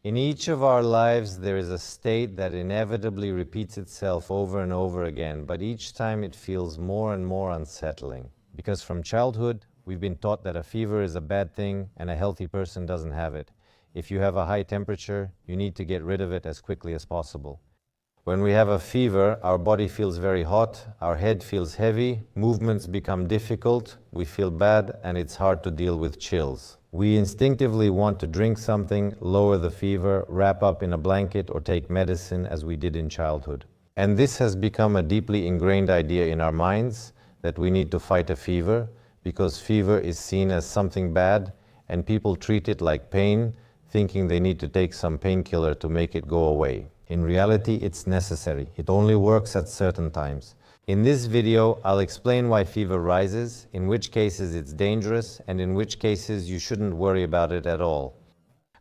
In each of our lives, there is a state that inevitably repeats itself over and over again, but each time it feels more and more unsettling. Because from childhood, we've been taught that a fever is a bad thing and a healthy person doesn't have it. If you have a high temperature, you need to get rid of it as quickly as possible. When we have a fever, our body feels very hot, our head feels heavy, movements become difficult, we feel bad, and it's hard to deal with chills. We instinctively want to drink something, lower the fever, wrap up in a blanket, or take medicine as we did in childhood. And this has become a deeply ingrained idea in our minds that we need to fight a fever because fever is seen as something bad and people treat it like pain, thinking they need to take some painkiller to make it go away. In reality, it's necessary. It only works at certain times. In this video, I'll explain why fever rises, in which cases it's dangerous, and in which cases you shouldn't worry about it at all.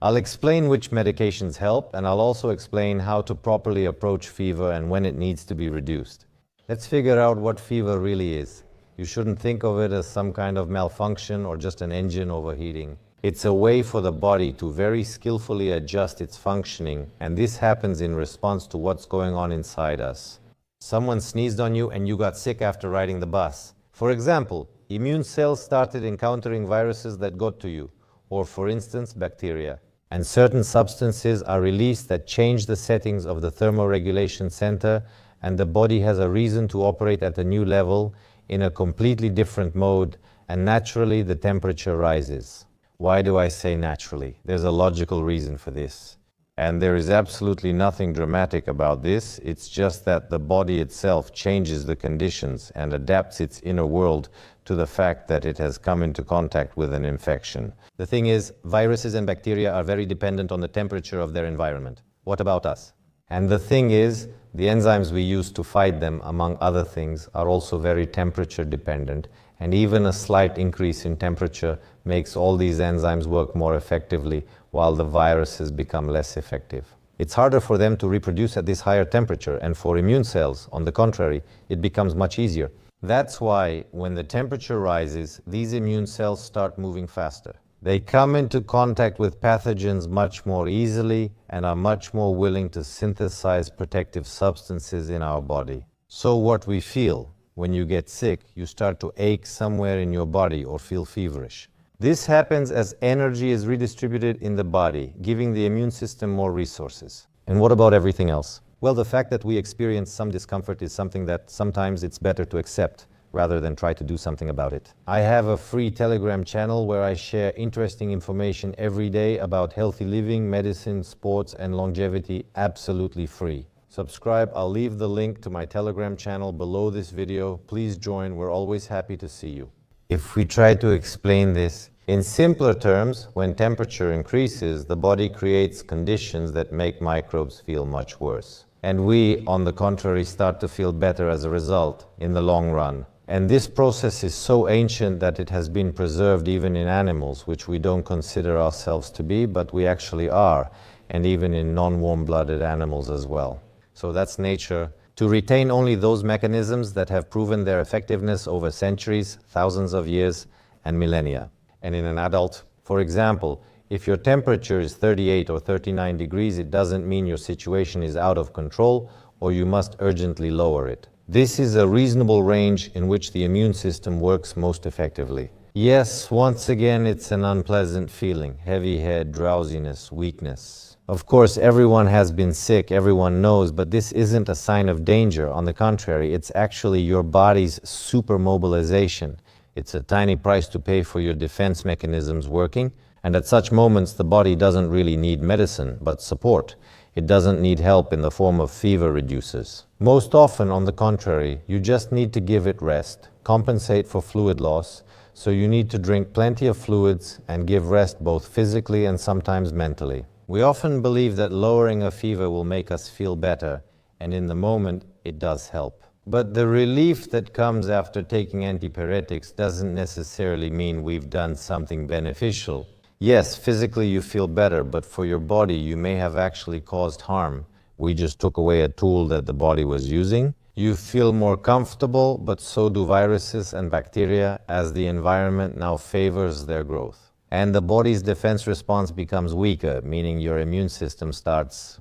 I'll explain which medications help, and I'll also explain how to properly approach fever and when it needs to be reduced. Let's figure out what fever really is. You shouldn't think of it as some kind of malfunction or just an engine overheating. It's a way for the body to very skillfully adjust its functioning, and this happens in response to what's going on inside us. Someone sneezed on you and you got sick after riding the bus. For example, immune cells started encountering viruses that got to you, or for instance, bacteria. And certain substances are released that change the settings of the thermoregulation center, and the body has a reason to operate at a new level in a completely different mode, and naturally the temperature rises. Why do I say naturally? There's a logical reason for this. And there is absolutely nothing dramatic about this. It's just that the body itself changes the conditions and adapts its inner world to the fact that it has come into contact with an infection. The thing is, viruses and bacteria are very dependent on the temperature of their environment. What about us? And the thing is, the enzymes we use to fight them, among other things, are also very temperature dependent. And even a slight increase in temperature makes all these enzymes work more effectively, while the viruses become less effective. It's harder for them to reproduce at this higher temperature, and for immune cells, on the contrary, it becomes much easier. That's why, when the temperature rises, these immune cells start moving faster. They come into contact with pathogens much more easily and are much more willing to synthesize protective substances in our body. So what we feel when you get sick, you start to ache somewhere in your body or feel feverish. This happens as energy is redistributed in the body, giving the immune system more resources. And what about everything else? Well, the fact that we experience some discomfort is something that sometimes it's better to accept rather than try to do something about it. I have a free Telegram channel where I share interesting information every day about healthy living, medicine, sports, and longevity, absolutely free. Subscribe. I'll leave the link to my Telegram channel below this video. Please join. We're always happy to see you. If we try to explain this in simpler terms, when temperature increases, the body creates conditions that make microbes feel much worse. And we, on the contrary, start to feel better as a result in the long run. And this process is so ancient that it has been preserved even in animals, which we don't consider ourselves to be, but we actually are, and even in non-warm-blooded animals as well. So that's nature. To retain only those mechanisms that have proven their effectiveness over centuries, thousands of years, and millennia. And in an adult, for example, if your temperature is 38 or 39 degrees, it doesn't mean your situation is out of control or you must urgently lower it. This is a reasonable range in which the immune system works most effectively. Yes, once again, it's an unpleasant feeling. Heavy head, drowsiness, weakness. Of course, everyone has been sick, everyone knows, but this isn't a sign of danger. On the contrary, it's actually your body's supermobilization. It's a tiny price to pay for your defense mechanisms working, and at such moments the body doesn't really need medicine, but support. It doesn't need help in the form of fever reducers. Most often, on the contrary, you just need to give it rest, compensate for fluid loss, so you need to drink plenty of fluids and give rest both physically and sometimes mentally. We often believe that lowering a fever will make us feel better, and in the moment, it does help. But the relief that comes after taking antipyretics doesn't necessarily mean we've done something beneficial. Yes, physically you feel better, but for your body you may have actually caused harm. We just took away a tool that the body was using. You feel more comfortable, but so do viruses and bacteria as the environment now favors their growth. and the body's defense response becomes weaker, meaning your immune system starts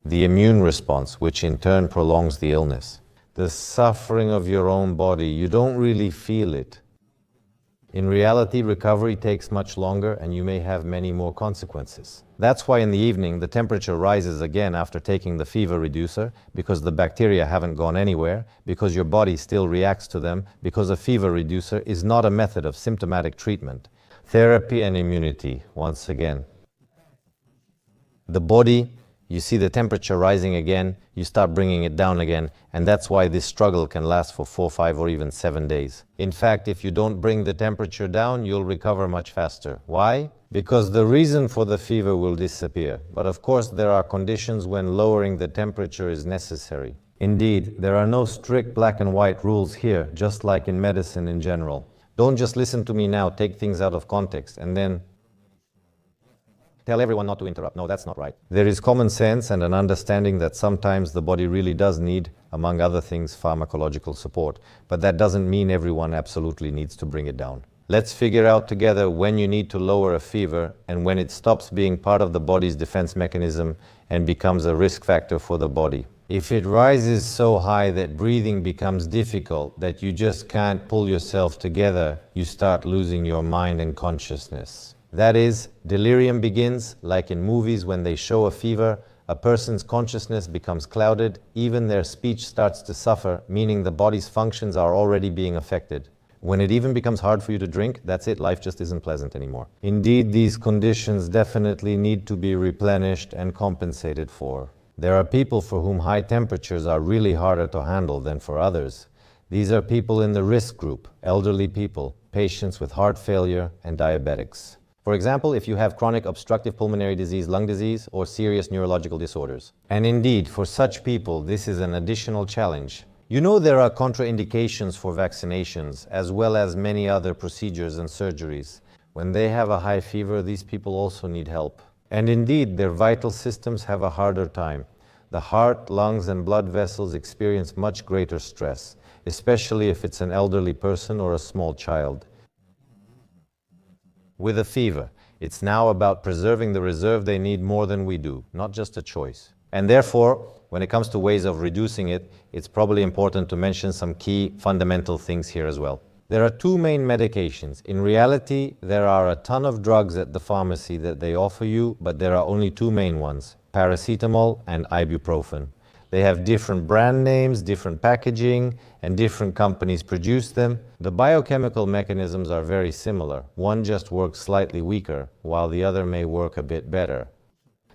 the immune response, which in turn prolongs the illness. The suffering of your own body, you don't really feel it. In reality, recovery takes much longer and you may have many more consequences. That's why in the evening the temperature rises again after taking the fever reducer, because the bacteria haven't gone anywhere, because your body still reacts to them, because a fever reducer is not a method of symptomatic treatment. Therapy and immunity, once again. The body, you see the temperature rising again, you start bringing it down again, and that's why this struggle can last for 4, 5, or even 7 days. In fact, if you don't bring the temperature down, you'll recover much faster. Why? Because the reason for the fever will disappear. But of course, there are conditions when lowering the temperature is necessary. Indeed, there are no strict black and white rules here, just like in medicine in general. Don't just listen to me now, take things out of context, and then tell everyone not to interrupt. No, that's not right. There is common sense and an understanding that sometimes the body really does need, among other things, pharmacological support. But that doesn't mean everyone absolutely needs to bring it down. Let's figure out together when you need to lower a fever and when it stops being part of the body's defense mechanism and becomes a risk factor for the body. If it rises so high that breathing becomes difficult, that you just can't pull yourself together, you start losing your mind and consciousness. That is, delirium begins, like in movies when they show a fever, a person's consciousness becomes clouded, even their speech starts to suffer, meaning the body's functions are already being affected. When it even becomes hard for you to drink, that's it, life just isn't pleasant anymore. Indeed, these conditions definitely need to be replenished and compensated for. There are people for whom high temperatures are really harder to handle than for others. These are people in the risk group, elderly people, patients with heart failure, and diabetics. For example, if you have chronic obstructive pulmonary disease, lung disease, or serious neurological disorders. And indeed, for such people, this is an additional challenge. You know there are contraindications for vaccinations, as well as many other procedures and surgeries. When they have a high fever, these people also need help. And indeed, their vital systems have a harder time. The heart, lungs, and blood vessels experience much greater stress, especially if it's an elderly person or a small child. With a fever, it's now about preserving the reserve they need more than we do, not just a choice. And therefore, when it comes to ways of reducing it, it's probably important to mention some key fundamental things here as well. There are two main medications. In reality, there are a ton of drugs at the pharmacy that they offer you, but there are only two main ones, paracetamol and ibuprofen. They have different brand names, different packaging, and different companies produce them. The biochemical mechanisms are very similar. One just works slightly weaker, while the other may work a bit better.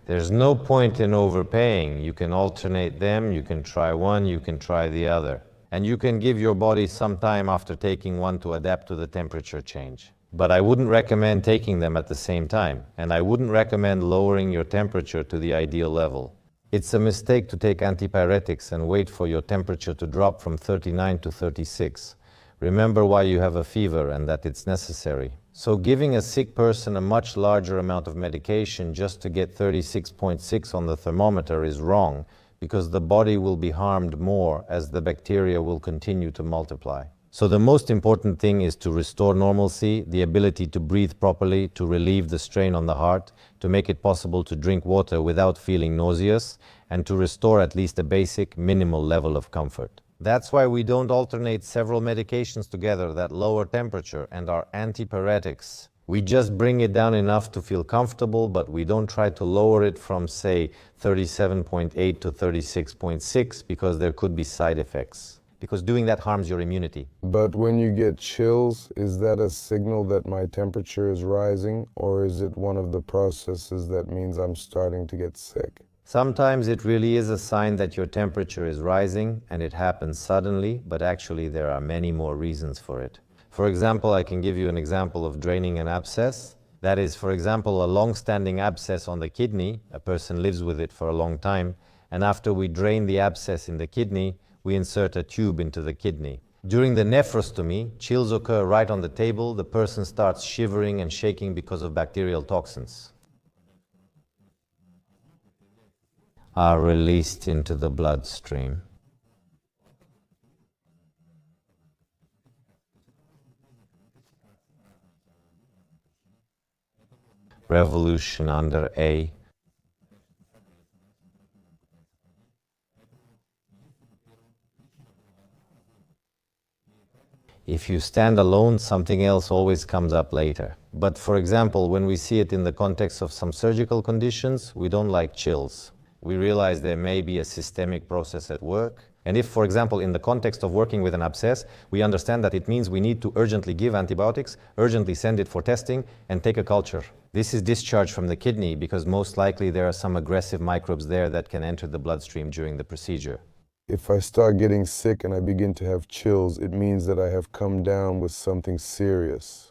There's no point in overpaying. You can alternate them, you can try one, you can try the other. And you can give your body some time after taking one to adapt to the temperature change. But I wouldn't recommend taking them at the same time, and I wouldn't recommend lowering your temperature to the ideal level. It's a mistake to take antipyretics and wait for your temperature to drop from 39 to 36. Remember why you have a fever and that it's necessary. So giving a sick person a much larger amount of medication just to get 36.6 on the thermometer is wrong, because the body will be harmed more as the bacteria will continue to multiply. So the most important thing is to restore normalcy, the ability to breathe properly, to relieve the strain on the heart, to make it possible to drink water without feeling nauseous, and to restore at least a basic, minimal level of comfort. That's why we don't alternate several medications together that lower temperature and are antipyretics. We just bring it down enough to feel comfortable, but we don't try to lower it from, say, 37.8 to 36.6 because there could be side effects. Because doing that harms your immunity. But when you get chills, is that a signal that my temperature is rising, or is it one of the processes that means I'm starting to get sick? Sometimes it really is a sign that your temperature is rising, and it happens suddenly, but actually there are many more reasons for it. For example, I can give you an example of draining an abscess. That is, for example, a long-standing abscess on the kidney. A person lives with it for a long time, and after we drain the abscess in the kidney, we insert a tube into the kidney. During the nephrostomy, chills occur right on the table. The person starts shivering and shaking because of bacterial toxins are released into the bloodstream. revolution under A. If you stand alone, something else always comes up later. But for example, when we see it in the context of some surgical conditions, we don't like chills. We realize there may be a systemic process at work. And if, for example, in the context of working with an abscess, we understand that it means we need to urgently give antibiotics, urgently send it for testing, and take a culture. This is discharge from the kidney because most likely there are some aggressive microbes there that can enter the bloodstream during the procedure. If I start getting sick and I begin to have chills, it means that I have come down with something serious.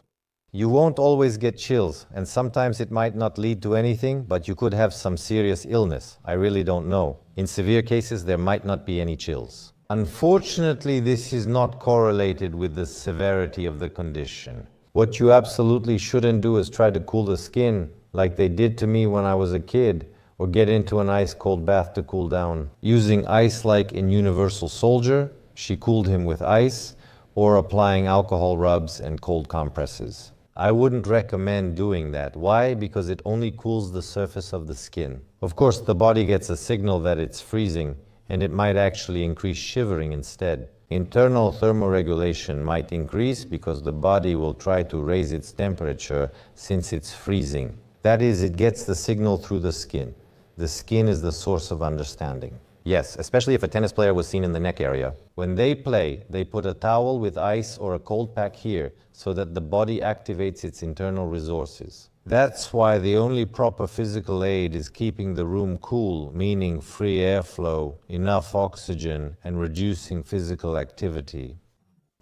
You won't always get chills, and sometimes it might not lead to anything, but you could have some serious illness. I really don't know. In severe cases, there might not be any chills. Unfortunately, this is not correlated with the severity of the condition. What you absolutely shouldn't do is try to cool the skin, like they did to me when I was a kid, or get into an ice-cold bath to cool down. Using ice like in Universal Soldier, she cooled him with ice, or applying alcohol rubs and cold compresses. I wouldn't recommend doing that. Why? Because it only cools the surface of the skin. Of course, the body gets a signal that it's freezing, and it might actually increase shivering instead. Internal thermoregulation might increase because the body will try to raise its temperature since it's freezing. That is, it gets the signal through the skin. The skin is the source of understanding. Yes, especially if a tennis player was seen in the neck area. When they play, they put a towel with ice or a cold pack here so that the body activates its internal resources. That's why the only proper physical aid is keeping the room cool, meaning free airflow, enough oxygen, and reducing physical activity.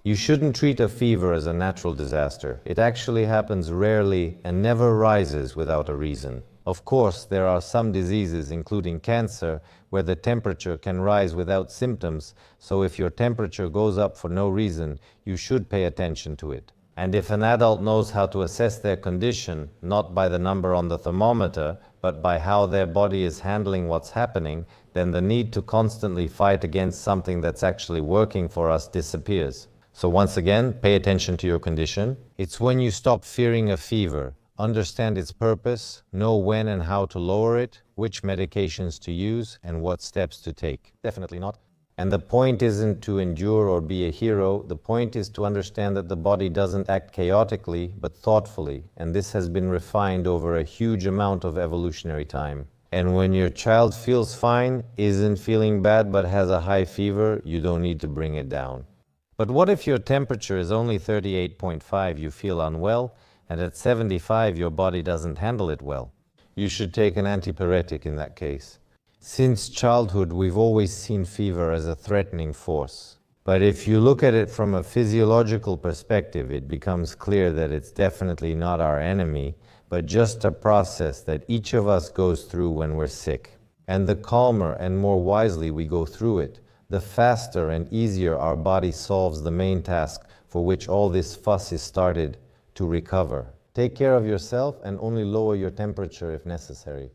You shouldn't treat a fever as a natural disaster. It actually happens rarely and never rises without a reason. Of course, there are some diseases, including cancer, where the temperature can rise without symptoms, so if your temperature goes up for no reason, you should pay attention to it. And if an adult knows how to assess their condition, not by the number on the thermometer, but by how their body is handling what's happening, then the need to constantly fight against something that's actually working for us disappears. So once again, pay attention to your condition. It's when you stop fearing a fever, understand its purpose, know when and how to lower it, which medications to use, and what steps to take. Definitely not. And the point isn't to endure or be a hero. The point is to understand that the body doesn't act chaotically, but thoughtfully. And this has been refined over a huge amount of evolutionary time. And when your child feels fine, isn't feeling bad, but has a high fever, you don't need to bring it down. But what if your temperature is only 38.5, you feel unwell, and at 75 your body doesn't handle it well? You should take an antipyretic in that case. Since childhood, we've always seen fever as a threatening force. But if you look at it from a physiological perspective, it becomes clear that it's definitely not our enemy, but just a process that each of us goes through when we're sick. And the calmer and more wisely we go through it, the faster and easier our body solves the main task for which all this fuss is started, to recover. Take care of yourself and only lower your temperature if necessary.